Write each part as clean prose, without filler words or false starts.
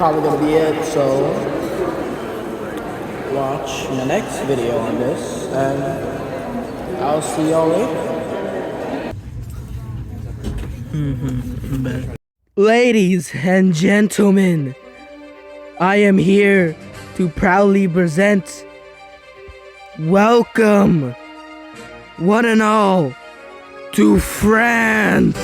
probably gonna be it. So watch my next video on this, and I'll see y'all later. Ladies and gentlemen, I am here to proudly present, welcome, one and all, to France.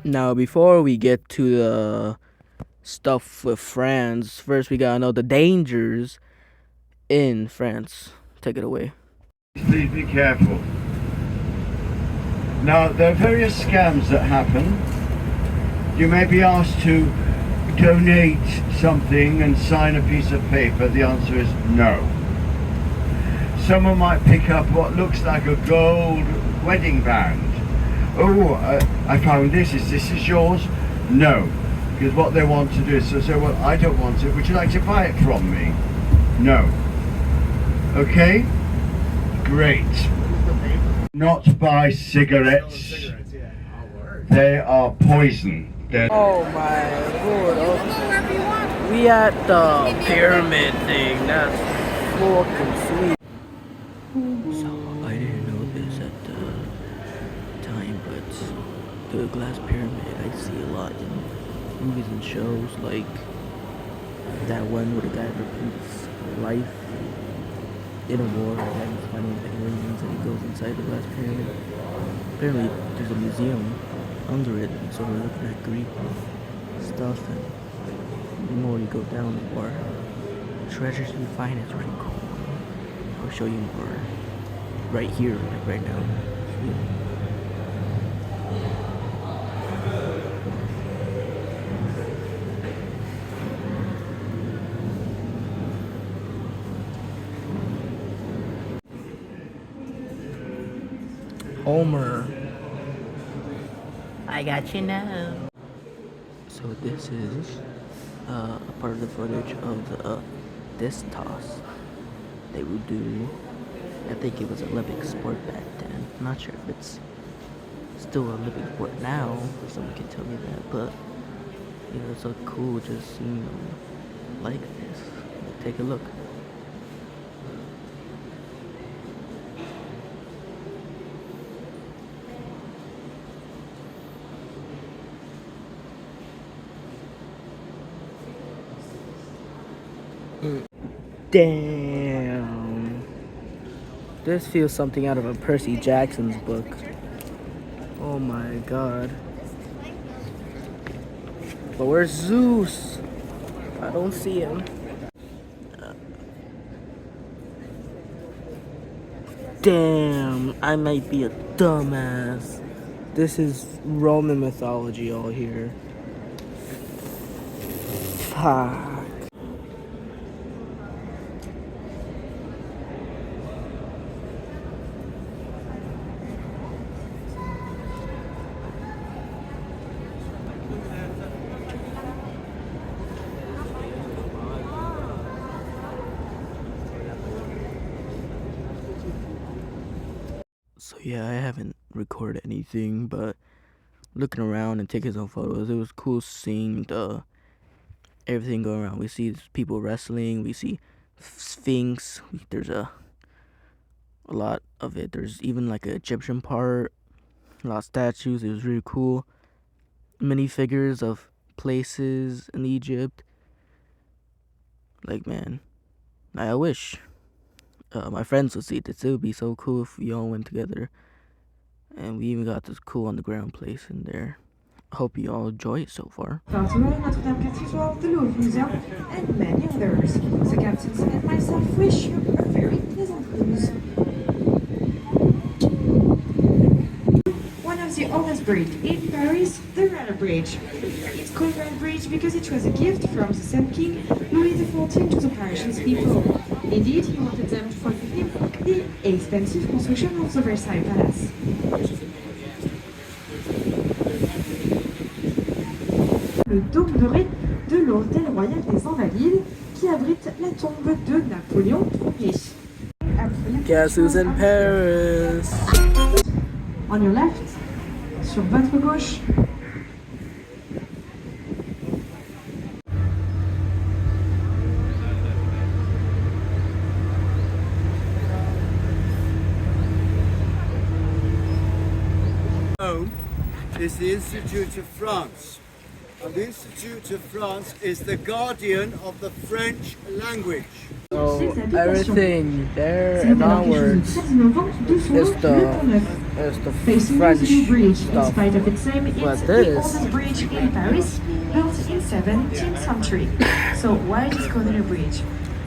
Now, before we get to the stuff with France, first we gotta know the dangers in France. Take it away. Please be careful. Now, there are various scams that happen. You may be asked to donate something and sign a piece of paper. The answer is no. Someone might pick up what looks like a gold wedding band. Oh, I found this. Is this yours? No. Because what they want to do is to say, well, I don't want it. Would you like to buy it from me? No. Okay? Great. Not buy cigarettes. They are poison. Oh my god. Okay. We at the pyramid thing. That's fucking sweet. So I didn't know this at the time, but the glass pyramid I see a lot in movies and shows, like that one where the guy repeats life in a war and he's finding aliens and he goes inside the glass pyramid. Apparently there's a museum under it, so we're looking at Greek stuff, and the more you go down, the more treasures you find. It's pretty cool. I'll show you more right here, like right now. Homer, I got you now. So this is a part of the footage of the disc toss they would do. I think it was an Olympic sport back then. I'm not sure if it's still an Olympic sport now, if someone can tell me that, but you know, it's so cool just seeing them like this. Take a look. Damn. This feels something out of a Percy Jackson's book. Oh my god. But where's Zeus? I don't see him. Damn, I might be a dumbass. This is Roman mythology all here. Fuck. So yeah, I haven't recorded anything, but looking around and taking some photos, it was cool seeing the everything going around. We see people wrestling, we see Sphinx, there's a lot of it. There's even like an Egyptian part, a lot of statues. It was really cool. Many figures of places in Egypt. Like, man, I wish my friends would see this. It would be so cool if we all went together. And we even got this cool underground place in there. hope you all enjoy it so far. Notre-Dame Cathedral, the Louvre Museum, and many others. The captains and myself wish you a very pleasant cruise. One of the oldest bridges in Paris, the Rana Bridge. It's called Rana Bridge because it was a gift from the same king, Louis XIV, to the Parisian people. Indeed, he wanted them to forgive him the expensive construction of the Versailles Palace. Le dôme doré de l'Hôtel Royal des Invalides qui abrite la tombe de Napoléon Ier. Guess who's in Paris? On your left, sur votre gauche. Is the Institute of France. And the Institute of France is the guardian of the French language. So everything there and onwards is the Facing French the new bridge, in stuff. spite of its name, But it's the this- oldest bridge in Paris, built in 17th century. So why it is called a bridge?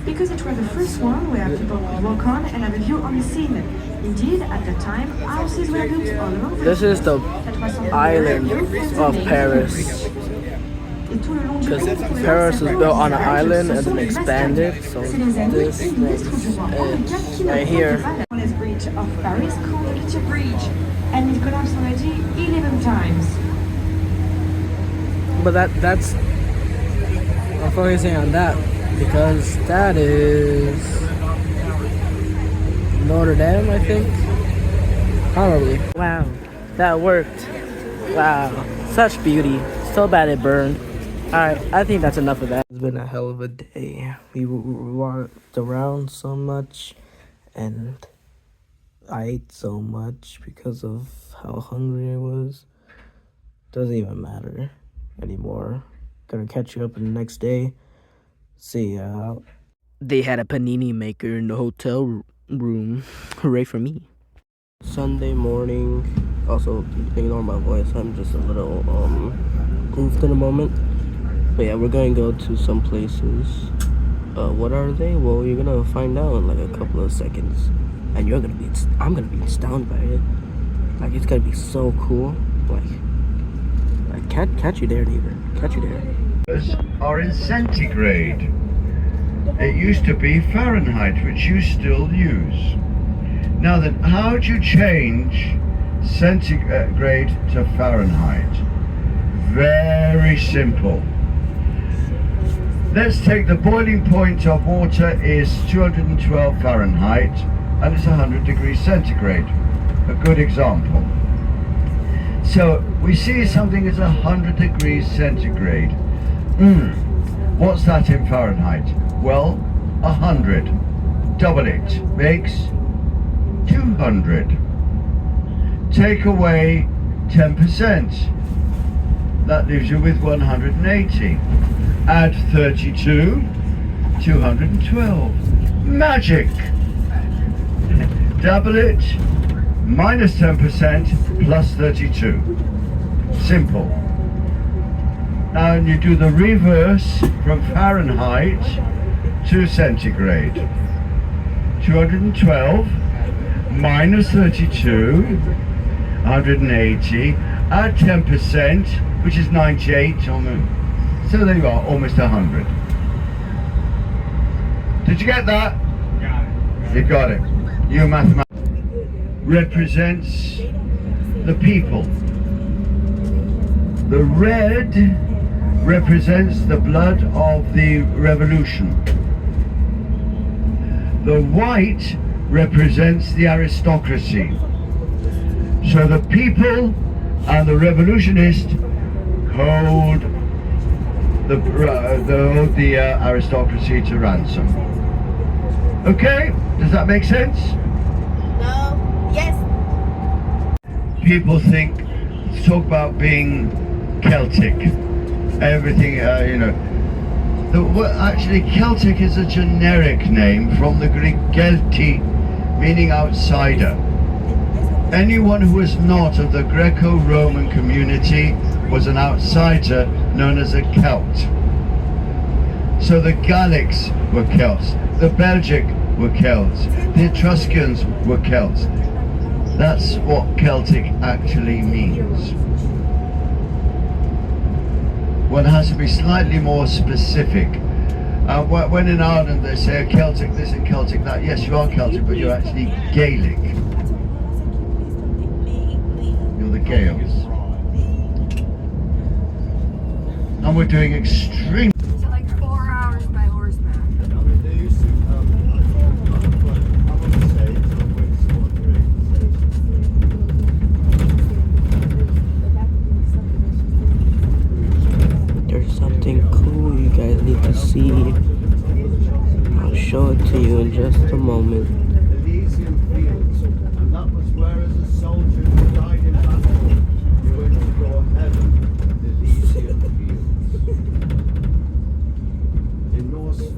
Because it was the first one where people could walk on and have a view on the scene. Indeed, at the time, houses were built all along the This is the That was something island very new for the of name. Paris. Et tout le long du Because pont, Paris was built on an island and ce sont then les expanded, Mascagnes. so C'est les amis this et ministres du roi Henri is IV qui right l'ont here. The tallest bridge of Paris called it a bridge, and it collapsed already 11 times. But that's I'm focusing on that because that is Notre Dame, I think. Probably. Wow, that worked. Wow, such beauty. So bad it burned. Alright, I think that's enough of that. It's been a hell of a day. We walked around so much and I ate so much because of how hungry I was. Doesn't even matter anymore. Gonna catch you up in the next day. See ya. They had a panini maker in the hotel room. Hooray for me. Sunday morning. Also, ignore my voice. I'm just a little goofed in a moment. But yeah, we're gonna go to some places. What are they? Well, you're gonna find out in like a couple of seconds. And I'm gonna be astounded by it. Like, it's gonna be so cool. Like catch you there, neighbor. Catch you there. Are in centigrade. It used to be Fahrenheit, which you still use. Now then, how do you change centigrade to Fahrenheit? Very simple. Let's take the boiling point of water is 212 Fahrenheit and it's 100 degrees centigrade. A good example. So we see something is 100 degrees centigrade. What's that in Fahrenheit? Well, 100. Double it makes 200. Take away 10%. That leaves you with 180. Add 32, 212. Magic! Double it, minus 10% plus 32. Simple. Now you do the reverse from Fahrenheit to centigrade. 212 minus 32, 180, add 10%, which is 98 on the, so there you are, almost 100. Did you get that? Got it. You got it. Your mathematics represents the people. The red represents the blood of the revolution. The white represents the aristocracy. So the people and the revolutionists hold the aristocracy to ransom. Okay? Does that make sense? No. Yes. People think, talk about being Celtic. Everything, you know. Actually, Celtic is a generic name from the Greek Kelti, meaning outsider. Anyone who is not of the Greco-Roman community was an outsider known as a Celt. So the Gallics were Celts, the Belgic were Celts, the Etruscans were Celts. That's what Celtic actually means. One has to be slightly more specific. When in Ireland they say Celtic this and Celtic that, yes, you are Celtic, but you're actually Gaelic. You're the Gaels. And we're doing extreme. So like 4 hours by horseback. There's something cool you guys need to see. I'll show it to you in just a moment. Elysian fields, and that was where as a soldier who died in battle, you went to go to heaven, the Elysian fields. In Norse, it's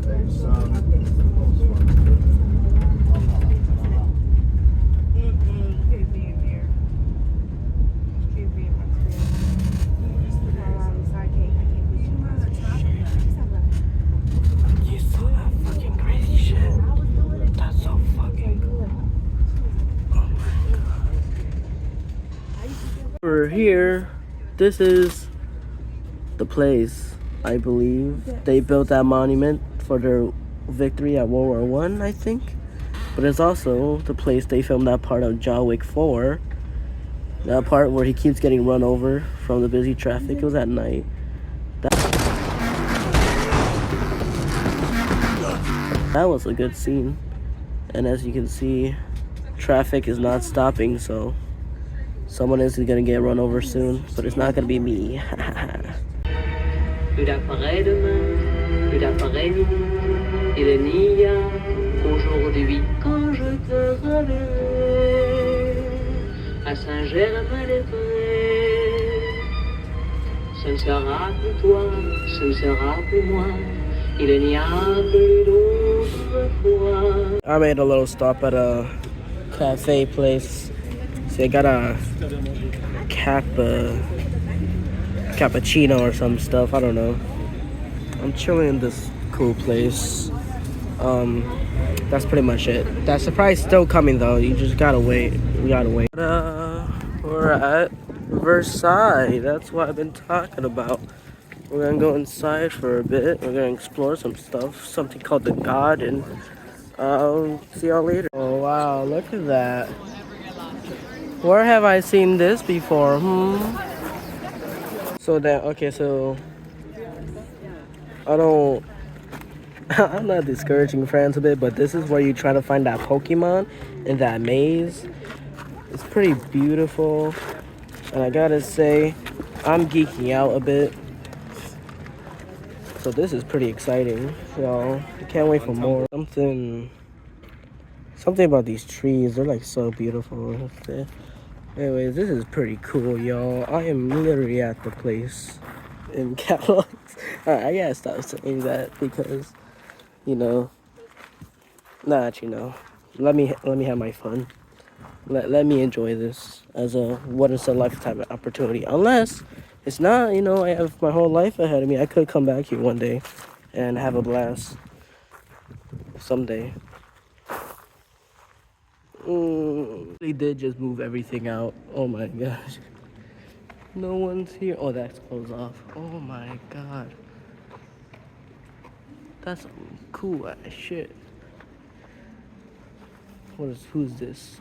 You saw that fucking crazy shit? That's so fucking cool. Oh my god. We're here. This is the place, I believe. They built that monument for their victory at World War One, I think. But it's also the place they filmed that part of John Wick 4. That part where he keeps getting run over from the busy traffic. It was at night. That was a good scene. And as you can see, traffic is not stopping, so someone is gonna get run over soon, but it's not gonna be me. Plus d'après demain, plus d'après midi, il n'y a qu'aujourd'hui quand je te reverrai à Saint-Germain-des-Prés. Ce ne sera plus toi, ce ne sera plus moi, il n'y a plus d'autre foi. I made a little stop at a cafe place. See, I got a cappuccino or some stuff. I don't know. I'm chilling in this cool place. That's pretty much it. That surprise still coming though. You just gotta wait. We gotta wait. We're at Versailles. That's what I've been talking about. We're gonna go inside for a bit. We're gonna explore some stuff. Something called the Garden. See y'all later. Oh wow, look at that. Where have I seen this before? So that, okay, so I'm not discouraging friends a bit, but this is where you try to find that Pokemon in that maze. It's pretty beautiful, and I gotta say, I'm geeking out a bit. So this is pretty exciting, y'all. I can't wait for more. Something about these trees, they're like so beautiful. Anyways, this is pretty cool, y'all. I am literally at the place in Kellogg's. Alright, I gotta stop saying that because, you know, let me have my fun. Let me enjoy this as a once in a lifetime opportunity. Unless it's not, I have my whole life ahead of me. I could come back here one day and have a blast someday. They did just move everything out. Oh my gosh. No one's here. Oh, that's closed off. Oh my god. That's cool as shit. Who's this?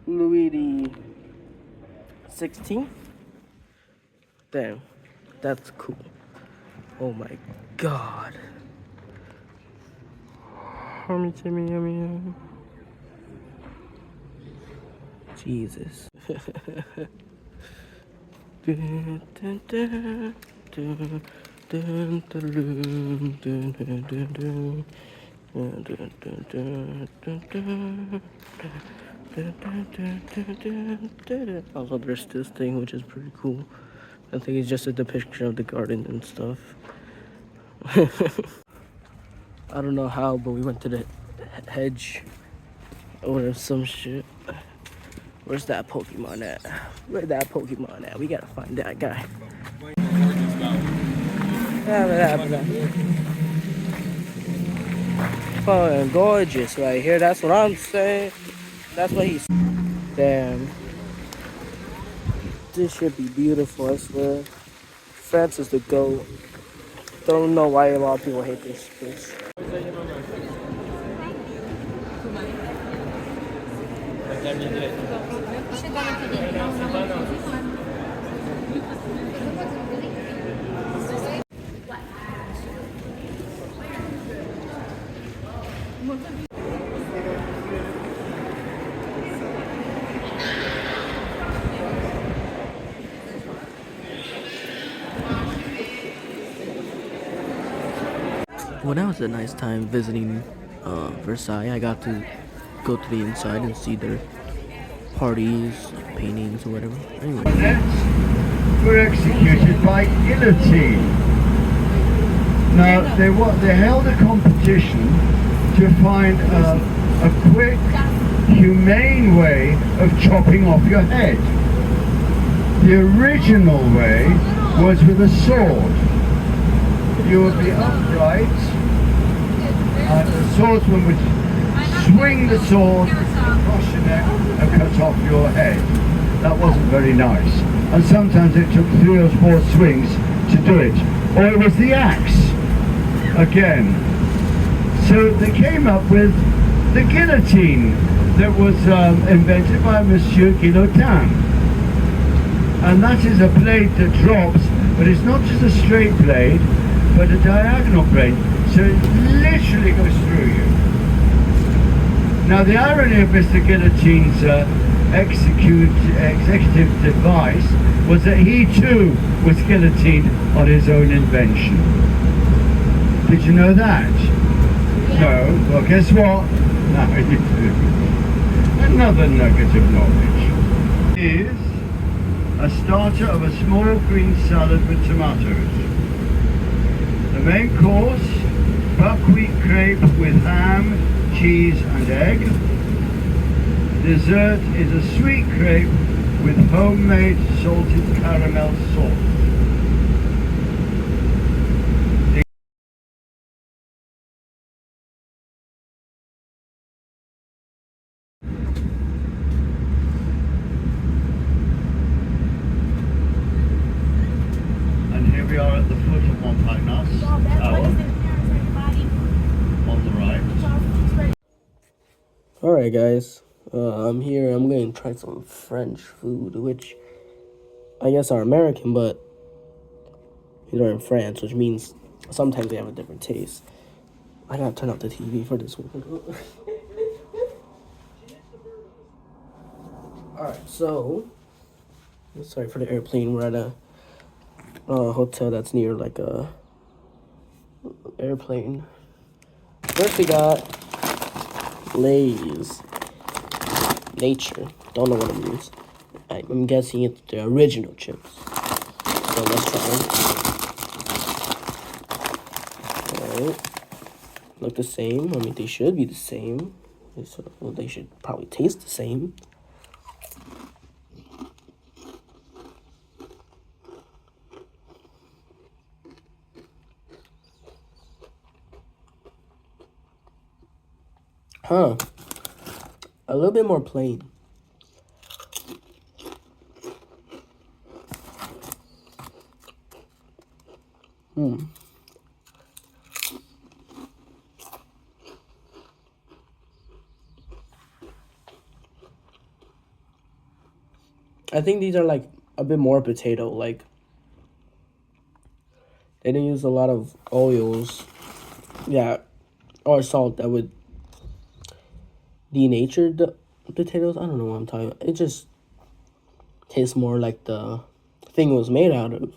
Louis the 16th? Damn. That's cool. Oh my god. Jesus. Also, there's this thing which is pretty cool. I think it's just a depiction of the garden and stuff. I don't know how, but we went to the hedge or some shit. Where's that Pokemon at? Where's that Pokemon at? We gotta find that guy. Fucking gorgeous right here. That's what I'm saying. That's what he's. Damn. This should be beautiful, I swear. France is the GOAT. Don't know why a lot of people hate this place. Well, that was a nice time visiting Versailles. I got to go to the inside and see their parties, paintings, or whatever. Anyway. Were executed by guillotine. Now, they held a competition to find a quick, humane way of chopping off your head. The original way was with a sword. You would be upright, and the swordsman would swing the sword across your neck and cut off your head. That wasn't very nice. And sometimes it took 3 or 4 swings to do it. Or it was the axe, again. So they came up with the guillotine that was invented by Monsieur Guillotin. And that is a blade that drops, but it's not just a straight blade, but a diagonal blade, so it literally goes through you. Now the irony of Mr. Guillotin's executive device was that he too was guillotined on his own invention. Did you know that? No? Well, guess what? Now you do. Another nugget of knowledge is a starter of a small green salad with tomatoes. The main course, buckwheat crepe with ham, cheese and egg. Dessert is a sweet crepe with homemade salted caramel sauce. And here we are at the foot of Montparnasse Tower, on the right. Alright guys, I'm here. I'm going to try some French food, which I guess are American, but they're in France, which means sometimes they have a different taste. I gotta turn off the TV for this one. Alright, so, sorry for the airplane. We're at a hotel that's near like a airplane. First we got Lay's Nature. Don't know what it means. I'm guessing it's the original chips. So let's try them. Alright. Look the same. I mean, they should be the same. Well, they should probably taste the same. Huh. A little bit more plain. I think these are like a bit more potato, like they didn't use a lot of oils, yeah, or salt that would denature the potatoes. I don't know what I'm talking about. It just tastes more like the thing it was made out of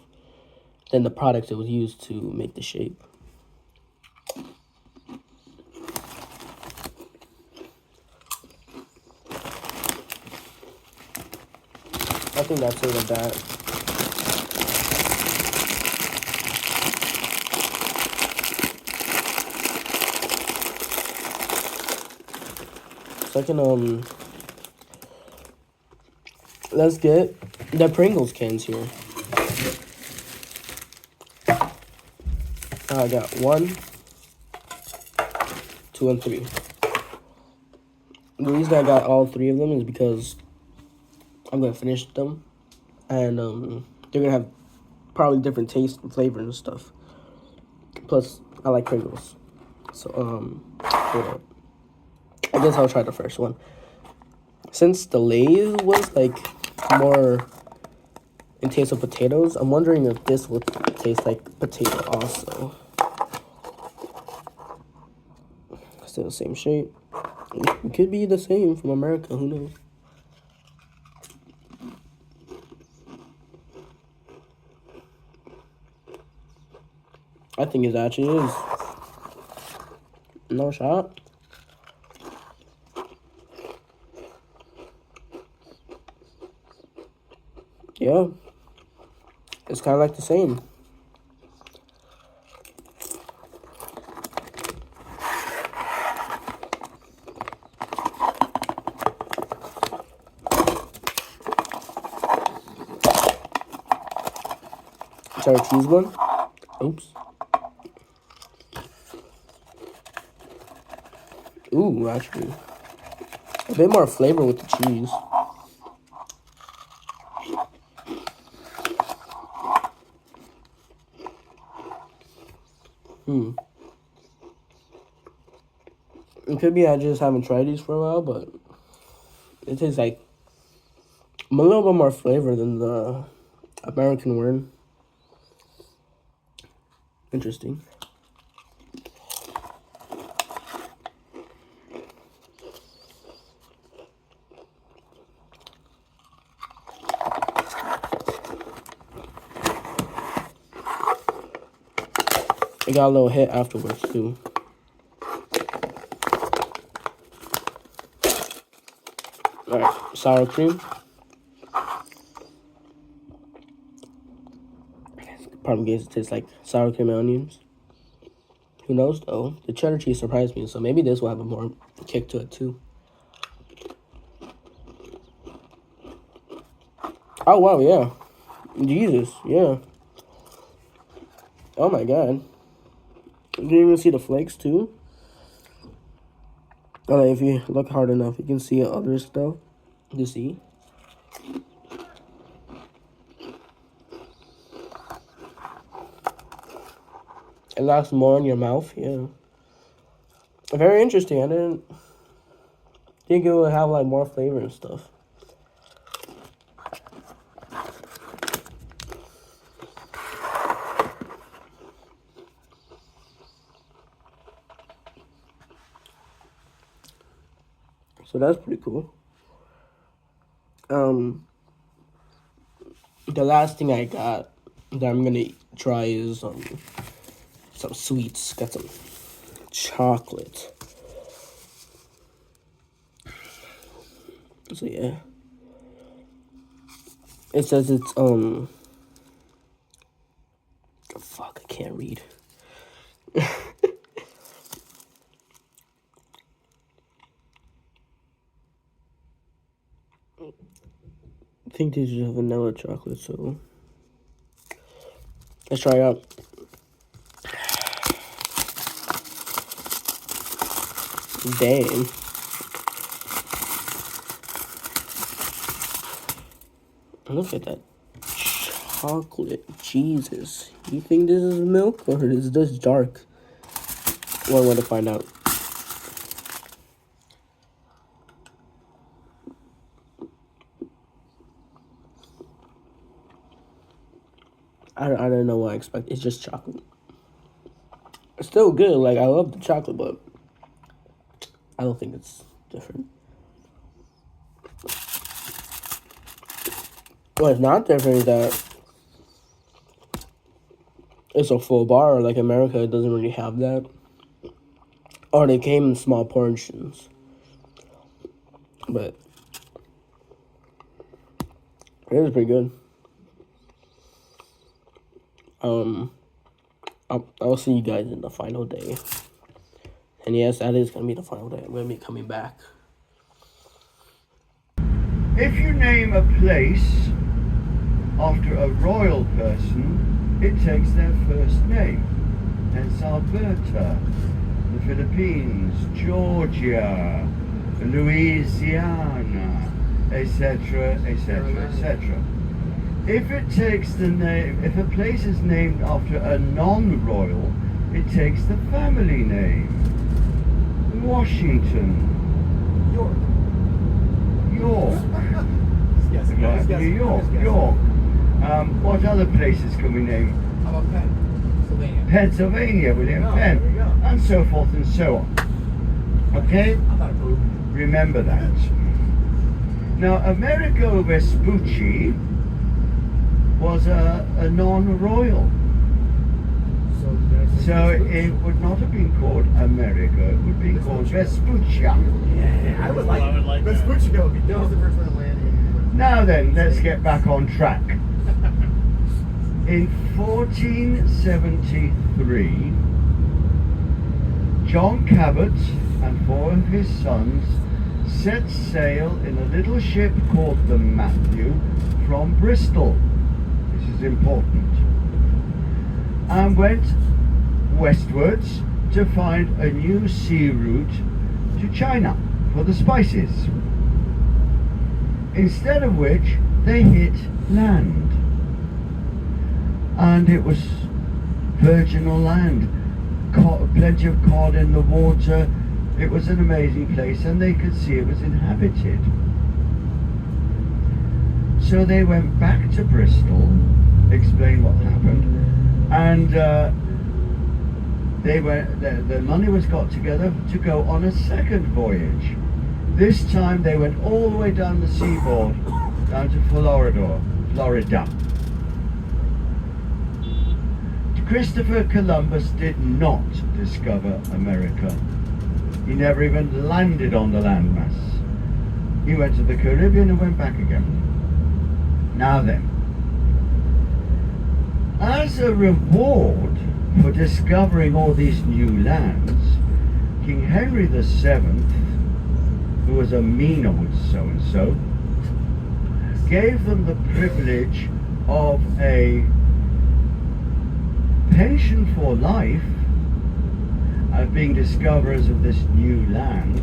than the product it was used to make the shape. I think that's it with that. So I can let's get the Pringles cans here. I got 1, 2, and 3. The reason I got all 3 of them is because I'm gonna finish them, and they're gonna have probably different taste and flavor and stuff. Plus, I like Pringles, so hold on. I guess I'll try the first one. Since the Lay's was like more in taste of potatoes, I'm wondering if this would taste like potato also. Still the same shape. It could be the same from America, who knows? I think it actually is. No shot. Yeah. It's kind of like the same. Cheddar cheese one. Oops. Ooh, actually. A bit more flavor with the cheese. It could be I just haven't tried these for a while, but it tastes like a little bit more flavor than the American one. Interesting. It got a little hit afterwards too. Alright, sour cream. Probably guess it tastes like sour cream and onions. Who knows though? The cheddar cheese surprised me, so maybe this will have a more kick to it too. Oh wow, yeah. Jesus, yeah. Oh my god. You can even see the flakes too. Alright, if you look hard enough, you can see other stuff. You see? It lasts more in your mouth, yeah. Very interesting. I didn't think it would have like more flavor and stuff. So that's pretty cool. The last thing I got that I'm gonna try is some sweets. Got some chocolate. So yeah. It says it's fuck, I can't read. I think these are vanilla chocolate, so let's try it out. Damn. Look at that chocolate. Jesus. You think this is milk or is this dark? One way to find out. I don't know what I expect. It's just chocolate. It's still good. Like, I love the chocolate, but I don't think it's different. What's not different is that it's a full bar. Like America doesn't really have that. Or they came in small portions. But it is pretty good. I'll see you guys in the final day. And yes, that is gonna be the final day. I'm gonna be coming back. If you name a place after a royal person, it takes their first name. Hence Alberta, the Philippines, Georgia, Louisiana, etc., etc., etc. If it takes the name, if a place is named after a non-royal, it takes the family name. Washington, York. York, Yes, right, New York, York. What other places can we name? How about Pennsylvania? Pennsylvania, William There Penn, we go. and so forth and so on. Okay? I thought it moved. Remember that. Now, Amerigo Vespucci was a non-royal. So it would not have been called Amerigo, it would be called Vespuccia. I would like Vespucci would be dope. The first one landing. Now then, let's get back on track. In 1473, John Cabot and 4 of his sons set sail in a little ship called the Matthew from Bristol. This is important. And went westwards to find a new sea route to China for the spices. Instead of which they hit land. And it was virginal land, plenty of cod in the water. It was an amazing place, and they could see it was inhabited. So they went back to Bristol, explained what happened, and the money was got together to go on a second voyage. This time they went all the way down the seaboard, down to Florida. Christopher Columbus did not discover America. He never even landed on the landmass. He went to the Caribbean and went back again. Now then, as a reward for discovering all these new lands, King Henry VII, who was a mean old so-and-so, gave them the privilege of a pension for life as being discoverers of this new land,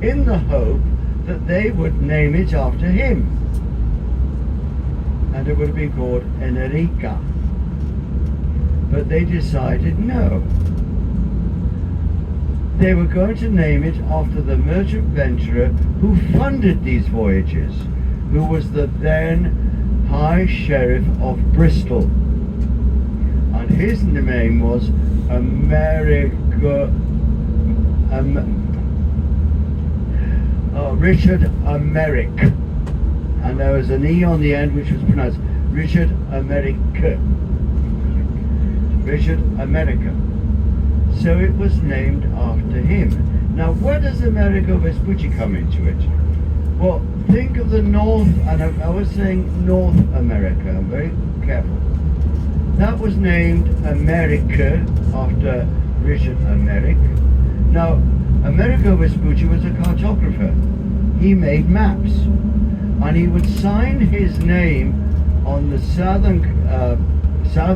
in the hope that they would name it after him. And it would have been called Enerica. But they decided no. They were going to name it after the merchant venturer who funded these voyages, who was the then High Sheriff of Bristol. And his name was Richard Americ. And there was an E on the end which was pronounced Richard America. Richard America. So it was named after him. Now where does Amerigo Vespucci come into it? Well, think of the North, and I was saying North America, I'm very careful. That was named America after Richard Americ. Now, Amerigo Vespucci was a cartographer. He made maps, and he would sign his name on the South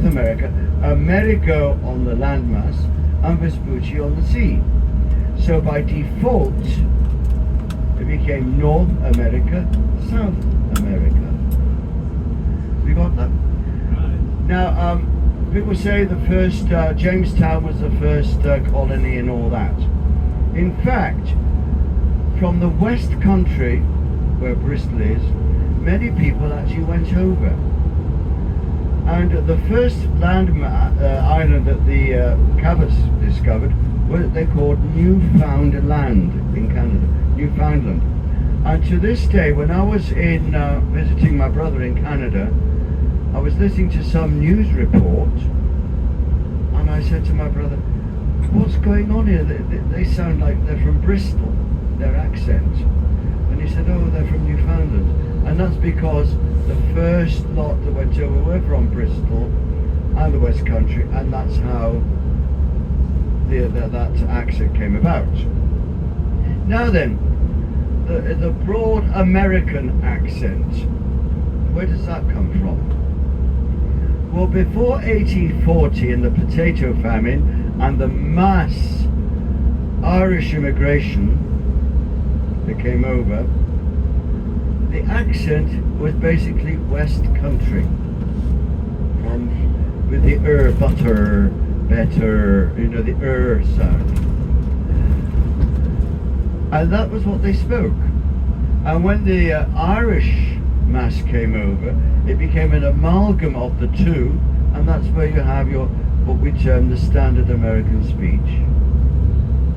America, Amerigo on the landmass, and Vespucci on the sea. So by default, it became North America, South America. We got that? Now, people say the first, Jamestown was the first colony and all that. In fact, from the West Country, where Bristol is, many people actually went over. And the first island that the Cabots discovered, they called Newfoundland in Canada, Newfoundland. And to this day, when I was in visiting my brother in Canada, I was listening to some news report, and I said to my brother, what's going on here? They sound like they're from Bristol, their accent. And he said, oh, they're from Newfoundland. And that's because the first lot that went over were from Bristol and the West Country, and that's how that accent came about. Now then, the broad American accent, where does that come from? Well, before 1840 and the potato famine and the mass Irish immigration that came over, the accent was basically West Country, with the butter, better, you know, the sound. And that was what they spoke. And when the Irish mass came over, it became an amalgam of the two, and that's where you have what we term the standard American speech.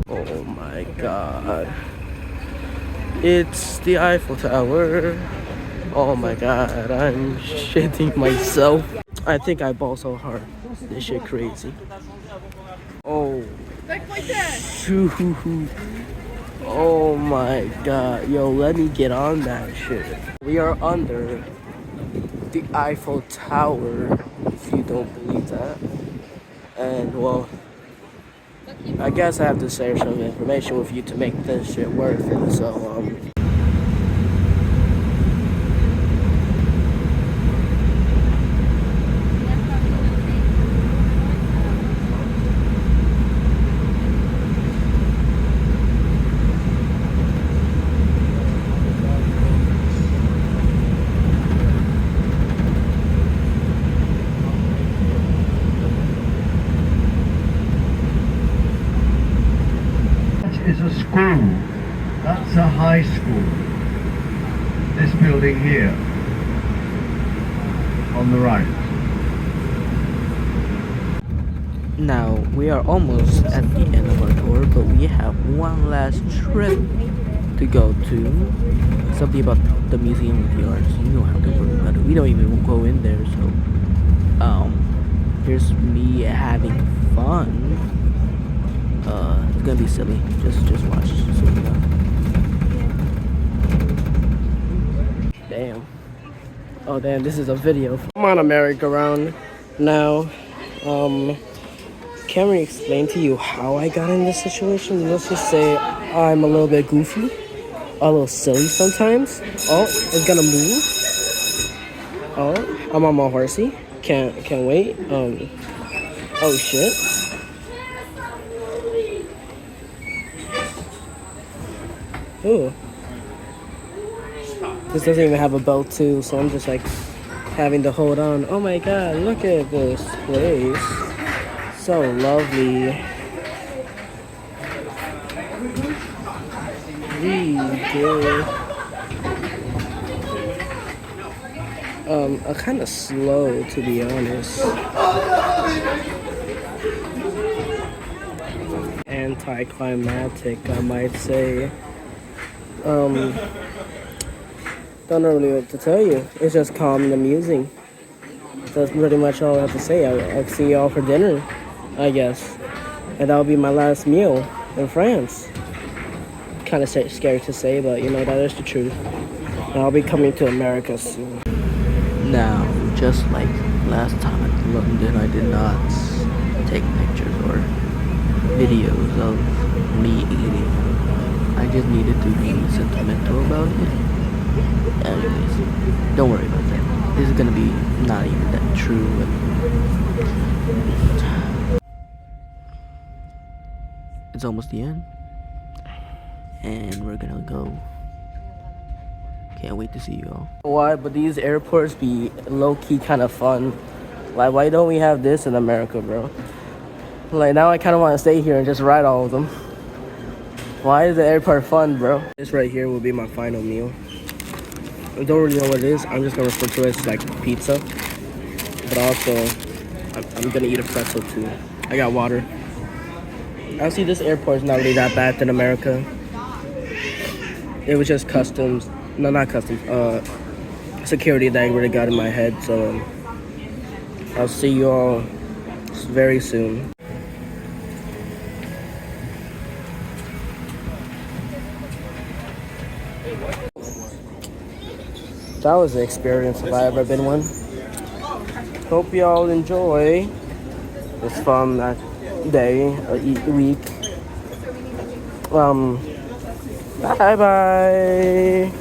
Oh my god. It's the Eiffel Tower. Oh my god, I'm shitting myself. I think I ball so hard. This shit crazy. Oh. Shoot. Oh my god. Yo, let me get on that shit. We are under the Eiffel Tower, if you don't believe that. And well, I guess I have to share some information with you to make this shit worth it. So is a school. That's a high school. This building here, on the right. now we are almost at the end of our tour, but we have one last trip to go to. Something about the Museum of the Arts. You don't have to worry about it. We don't even go in there, so here's me having fun. It's gonna be silly. Just watch. So, damn. Oh damn, this is a video. I'm on a merry-go-round now. Can we explain to you how I got in this situation? Let's just say I'm a little bit goofy, a little silly sometimes. Oh, it's gonna move. Oh, I'm on my horsey. Can't wait. Oh shit. Ooh. This doesn't even have a belt too, so I'm just like having to hold on. Oh my god, look at this place. So lovely. Really good. Kind of slow, to be honest. Anticlimactic, I might say. Don't know really what to tell you. It's just calm and amusing. That's pretty much all I have to say. I'll see y'all for dinner, I guess. And that'll be my last meal in France. Kind of scary to say, but you know, that is the truth. And I'll be coming to America soon. Now, just like last time in London, I did not take pictures or videos of me eating. I just needed to be sentimental about it. Anyways, don't worry about that. This is gonna be not even that true. It's almost the end. And we're gonna go. Can't wait to see you all. Why? But these airports be low-key kind of fun. Like, why don't we have this in America, bro? Like, now I kind of want to stay here and just ride all of them. Why is the airport fun, bro? This right here will be my final meal. I don't really know what it is. I'm just gonna refer to it as like pizza. But also, I'm gonna eat a pretzel too. I got water. Honestly, this airport's not really that bad than America. It was just customs. No, not customs. Security that I really got in my head. So I'll see you all very soon. That was an experience if I ever been one. Hope y'all enjoy this fun day or week. Bye bye.